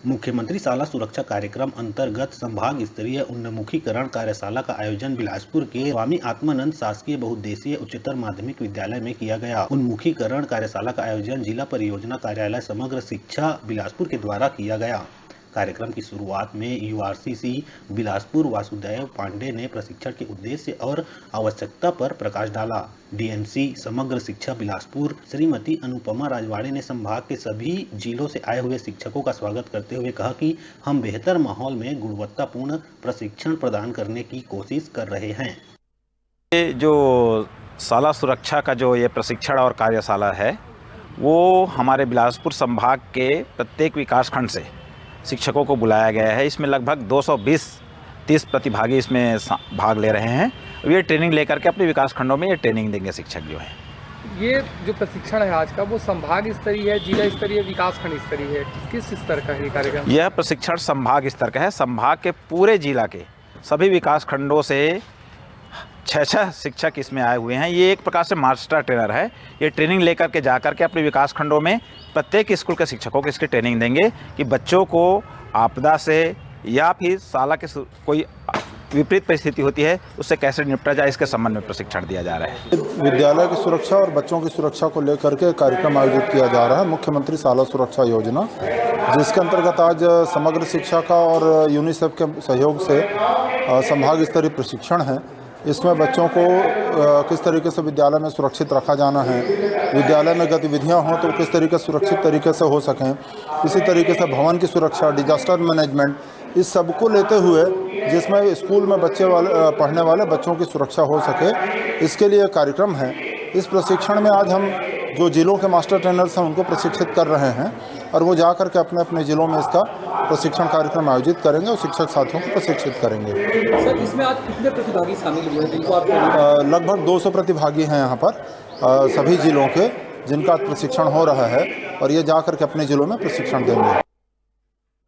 मुख्यमंत्री शाला सुरक्षा कार्यक्रम अंतर्गत संभाग स्तरीय उन्मुखीकरण कार्यशाला का आयोजन बिलासपुर के स्वामी आत्मानंद शासकीय बहुउद्देशीय उच्चतर माध्यमिक विद्यालय में किया गया। उन्मुखीकरण कार्यशाला का आयोजन जिला परियोजना कार्यालय समग्र शिक्षा बिलासपुर के द्वारा किया गया। कार्यक्रम की शुरुआत में यूआरसीसी बिलासपुर वासुदेव पांडे ने प्रशिक्षण के उद्देश्य और आवश्यकता पर प्रकाश डाला। डीएमसी समग्र शिक्षा बिलासपुर श्रीमती अनुपमा राजवाड़े ने संभाग के सभी जिलों से आए हुए शिक्षकों का स्वागत करते हुए कहा कि हम बेहतर माहौल में गुणवत्तापूर्ण प्रशिक्षण प्रदान करने की कोशिश कर रहे हैं। ये जो शाला सुरक्षा का जो ये प्रशिक्षण और कार्यशाला है वो हमारे बिलासपुर संभाग के प्रत्येक विकासखंड से शिक्षकों को बुलाया गया है। इसमें लगभग 220-30 प्रतिभागी इसमें भाग ले रहे हैं। ये ट्रेनिंग लेकर के अपने विकास खंडों में ये ट्रेनिंग देंगे शिक्षक जो हैं। ये जो प्रशिक्षण है आज का वो संभाग स्तरीय है, जिला स्तरीय, विकास खंड स्तरीय है, किस स्तर का है ये कार्यक्रम? यह प्रशिक्षण संभाग स्तर का है। संभाग के पूरे जिला के सभी विकास खंडों से 6 शिक्षक इसमें आए हुए हैं। ये एक प्रकार से मास्टर ट्रेनर है। ये ट्रेनिंग लेकर के जाकर के अपने विकास खंडों में प्रत्येक स्कूल के शिक्षकों को इसकी ट्रेनिंग देंगे कि बच्चों को आपदा से या फिर शाला के कोई विपरीत परिस्थिति होती है उससे कैसे निपटा जाए, इसके संबंध में प्रशिक्षण दिया जा रहा है। विद्यालय की सुरक्षा और बच्चों की सुरक्षा को लेकर के कार्यक्रम आयोजित किया जा रहा है। मुख्यमंत्री शाला सुरक्षा योजना, जिसके अंतर्गत आज समग्र शिक्षा का और यूनिसेफ के सहयोग से संभाग स्तरीय प्रशिक्षण है। इसमें बच्चों को किस तरीके से विद्यालय में सुरक्षित रखा जाना है, विद्यालय में गतिविधियां हों तो किस तरीके से सुरक्षित तरीके से हो सकें, इसी तरीके से भवन की सुरक्षा, डिजास्टर मैनेजमेंट, इस सब को लेते हुए जिसमें स्कूल में पढ़ने वाले बच्चों की सुरक्षा हो सके, इसके लिए कार्यक्रम है। इस प्रशिक्षण में आज हम जो जिलों के मास्टर ट्रेनर्स हैं उनको प्रशिक्षित कर रहे हैं और वो जा कर के अपने अपने ज़िलों में इसका प्रशिक्षण कार्यक्रम आयोजित करेंगे और शिक्षक साथियों को प्रशिक्षित करेंगे। सर, इसमें आज कितने प्रतिभागी शामिल हुए हैं जिनको आप? लगभग 200 प्रतिभागी हैं यहाँ पर सभी जिलों के, जिनका प्रशिक्षण हो रहा है और ये जा कर के अपने ज़िलों में प्रशिक्षण देंगे।